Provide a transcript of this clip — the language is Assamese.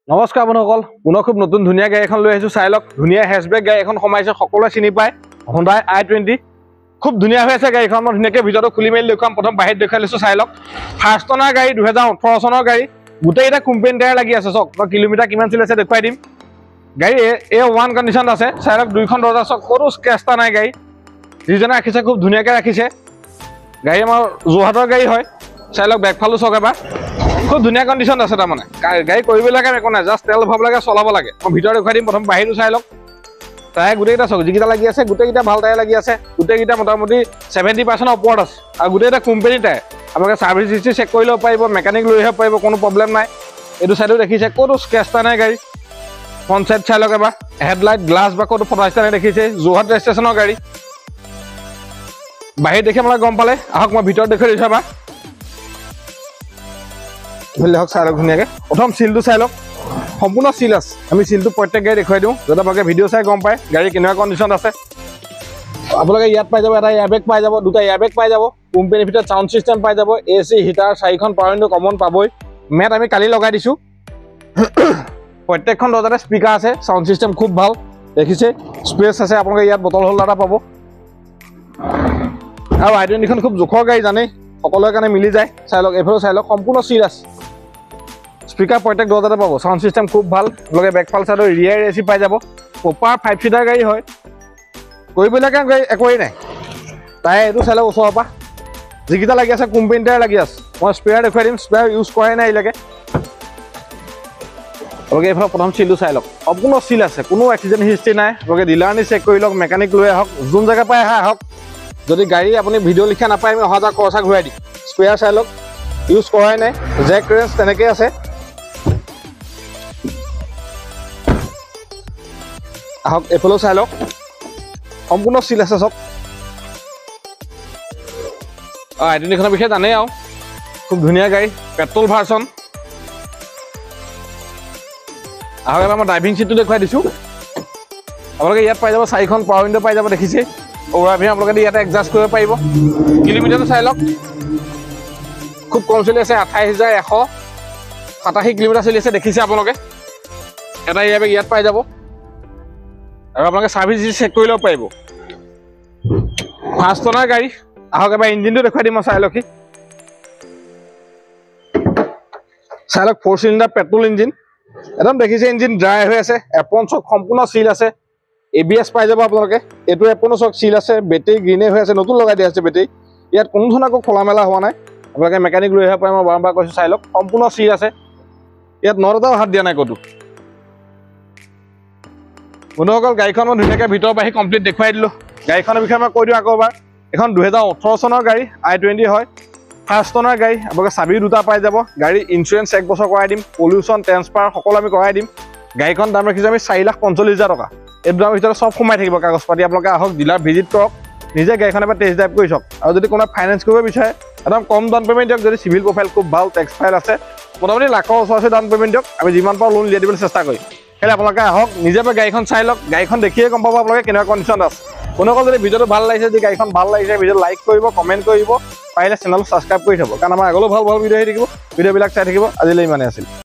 নমস্কাৰ বন্ধুসকল, পুনৰ খুব নতুন ধুনীয়া গাড়ী এখন লৈ আহিছোঁ। চাই লওক, ধুনীয়া হেচবেক গাড়ী এখন সোমাইছে, সকলোৱে চিনি পায় Hyundai i20। খুব ধুনীয়া হৈ আছে গাড়ীখন। মই ধুনীয়াকৈ ভিতৰটো খুলি মেলি দেখুৱাম। প্ৰথম বাহিৰত দেখুৱাই লৈছোঁ। চাই লওক, ফাৰ্ষ্ট অনাৰ গাড়ী, 2018 চনৰ গাড়ী, গোটেইকেইটা কোম্পানী টায়াৰ লাগি আছে। চাওক, মই কিলোমিটাৰ কিমান চলিছে দেখুৱাই দিম। গাড়ী A1 কণ্ডিশ্যন আছে। চাই লওক, দুইখন দৰ্জা চাওক, ক'তো স্ক্ৰেচ এটা নাই। গাড়ী যিজনে ৰাখিছে খুব ধুনীয়াকৈ ৰাখিছে। গাড়ী আমাৰ যোৰহাটৰ গাড়ী হয়। চাই লওক, বেকফালো চাওক এবাৰ, খুব ধুনীয়া কণ্ডিশ্যন আছে। তাৰমানে গাড়ী কৰিবলগীয়া একো নাই, জাষ্ট তেল ভৰাব লাগে, চলাব লাগে। মই ভিতৰত দেখুৱাই দিম। প্ৰথম বাহিৰটো চাই লওক, টায়াৰ গোটেইকেইটা চাওক, যিকেইটা লাগি আছে গোটেইকেইটা ভাল টায়াৰ লাগি আছে। গোটেইকেইটা মোটামুটি 70% ওপৰত আছে আৰু গোটেইকেইটা কোম্পানী টায়াৰ। আপোনালোকে ছাৰ্ভিচ হিষ্ট্ৰী চেক কৰি ল'ব পাৰিব, মেকানিক লৈ আহিব পাৰিব, কোনো প্ৰব্লেম নাই। এইটো চাইডো দেখিছে, ক'তো স্ক্ৰেচ এটা নাই। গাড়ী ফ্ৰণ্ট চাইড চাই লওক এবাৰ, হেডলাইট গ্লাছ বা ক'তো ফটা ষ্টাৰ দেখিছে। যোৰহাট ৰেজিষ্ট্ৰেশ্যনৰ গাড়ী। বাহিৰত দেখি আপোনালোকে গম পালে। আহক মই ভিতৰত দেখুৱাই দিছোঁ এবাৰ। হওক, চাই লওক ধুনীয়াকৈ। প্ৰথম চিলটো চাই লওক, সম্পূৰ্ণ চিল আছে। আমি চিলটো প্ৰত্যেক গাড়ী দেখুৱাই দিওঁ, যাতে আপোনালোকে ভিডিঅ' চাই গম পায় গাড়ী কেনেকুৱা কণ্ডিশ্যন আছে। আপোনালোকে ইয়াত পাই যাব, এটা এয়াৰবেগ পাই যাব, দুটা এয়াৰবেগ পাই যাব। কোম্পানীৰ ভিতৰত চাউণ্ড ছিষ্টেম পাই যাব, AC হিটাৰ, 4খন পাৱাৰ উইণ্ডো কমন পাবই। মেট আমি কালি লগাই দিছোঁ। প্ৰত্যেকখন দৰ্জাতে স্পীকাৰ আছে, চাউণ্ড ছিষ্টেম খুব ভাল দেখিছে। স্পেচ আছে, আপোনালোকে ইয়াত বটল হোল্ডাৰ এটা পাব। আৰু i20খন খুব জোখৰ গাড়ী, জানেই, সকলোৰে কাৰণে মিলি যায়। চাই লওক, এইফালে চাই লওক, সম্পূৰ্ণ চিল আছে। স্পীকাৰ প্ৰত্যেক দৰ্জাতে পাব, চাউণ্ড ছিষ্টেম খুব ভাল। আপোনালোকে বেকফাল চাইডৰ ৰিয়াৰ AC পাই যাব। প্ৰপাৰ 5 ছিটাৰ গাড়ী হয়, কৰিবলগীয়া গাড়ী একোৱেই নাই। তাই এইটো চাই লওক ওচৰৰ পৰা, যিকেইটা লাগি আছে কোম্পানী টায়াৰ লাগি আছে। মই স্পেয়াৰ দেখুৱাই দিম, স্পেয়াৰ ইউজ কৰাই নাই এতিয়ালৈকে। আপোনালোকে এইফালে প্ৰথম চিলটো চাই লওক, সম্পূৰ্ণ চিল আছে, কোনো এক্সিডেণ্ট হিষ্ট্ৰী নাই। আপোনালোকে ডিলাৰ নি চেক কৰি লওক, মেকানিক লৈ আহক, যোন জেগাৰ পৰাই আহক। যদি গাড়ী আপুনি ভিডিঅ' লিখা নাপায়, আমি অহা যোৱা খৰচা ঘূৰাই দিম। স্পেয়াৰ চাই লওক, ইউজ কৰাই নাই, জেক ৰেঞ্চ তেনেকৈ আছে। আহক, এইফালেও চাই লওক, সম্পূৰ্ণ চিল আছে চব। i20খনৰ বিষয়ে জানেই আৰু, খুব ধুনীয়া গাড়ী, পেট্ৰল ভাৰ্চন। আহক, এবাৰ মই ড্ৰাইভিং ছিটটো দেখুৱাই দিছোঁ। আপোনালোকে ইয়াত পাই যাব 4খন পাৱাৰ উইণ্ডো পাই যাব, দেখিছে। অভাৰভিউ আপোনালোকে ইয়াতে এডজাষ্ট কৰিব পাৰিব। কিলোমিটাৰটো চাই লওক, খুব কম চলি আছে, 28,187 কিলোমিটাৰ চলি আছে, দেখিছে আপোনালোকে। এটা এয়াৰবেগ ইয়াত পাই যাব, আৰু আপোনালোকে ছাৰ্ভিচ চেক কৰি ল'ব পাৰিব। ফাৰ্ষ্ট অনাৰ গাড়ী। আহক, এবাৰ ইঞ্জিনটো দেখুৱাই দিম। মই চাই লওক, চাই লওক, 4 চিলিণ্ডাৰ পেট্ৰল ইঞ্জিন, একদম দেখিছে। ইঞ্জিন ড্ৰাই হৈ আছে, এপন চক সম্পূৰ্ণ চিল আছে। ABS পাই যাব আপোনালোকে। এইটো এপনো চক চিল আছে, বেটেৰী গ্ৰীনে হৈ আছে, নতুন লগাই দিয়া আছে বেটেৰী। ইয়াত কোনো ধৰণৰ একো খোলা মেলা হোৱা নাই। আপোনালোকে মেকানিক লৈ আহিব পাৰে, মই বাৰম্বাৰ কৈছোঁ। চাই লওক, সম্পূৰ্ণ চিল আছে, ইয়াত নট এটাও হাত দিয়া নাই ক'তো। বন্ধুসকল, গাড়ীখন মই ধুনীয়াকৈ ভিতৰৰ পৰা আহি কমপ্লিট দেখুৱাই দিলোঁ। গাড়ীখনৰ বিষয়ে মই কৈ দিওঁ আকৌ এবাৰ। এখন 2018 চনৰ গাড়ী, i20 হয়, ফাৰ্ষ্ট অনাৰ গাড়ী। আপোনালোকে চাবি দুটা পাই যাব। গাড়ী ইঞ্চুৰেঞ্চ 1 বছৰ কৰাই দিম, পলিউশ্যন, ট্ৰেন্সফাৰ সকলো আমি কৰাই দিম। গাড়ীখন দাম ৰাখিছোঁ আমি 4,45,000 টকা। এই দামৰ ভিতৰত চব সোমাই থাকিব কাগজ পাতি। আপোনালোকে আহক, ডিলাৰ ভিজিট কৰক, নিজে গাড়ীখন এবাৰ টেষ্ট ড্ৰাইভ কৰি চাওক। আৰু যদি কোনোবাই ফাইনেন্স কৰিব বিচাৰে, একদম কম ডাউন পে'মেণ্ট দিয়ক। যদি চিভিল প্ৰফাইল খুব ভাল, টেক্স ফাইল আছে, মোটামুটি লাখৰ ওচৰ ডাউন পে'মেণ্ট দিয়ক। আমি যিমান পাৰোঁ লোন উলিয়াই দিবলৈ চেষ্টা কৰিম। সেইকাৰণে আপোনালোকে আহক, নিজে গাড়ীখন চাই লওক। গাড়ীখন দেখিয়ে গম পাব আপোনালোকে কেনেকুৱা কণ্ডিশ্যন আছে। কোনোসকল যদি ভিডিঅ'টো ভাল লাগিছে, যদি গাড়ীখন ভাল লাগিছে, ভিডিঅ'টো লাইক কৰিব, কমেণ্ট কৰিব, পাৰিলে চেনেলটো ছাবস্ক্ৰাইব কৰি থ'ব। কাৰণ আমাৰ আগলৈও ভাল ভাল ভিডিঅ' আহি থাকিব, ভিডিঅ'বিলাক চাই থাকিব। আজিলৈ ইমানেই আছিল।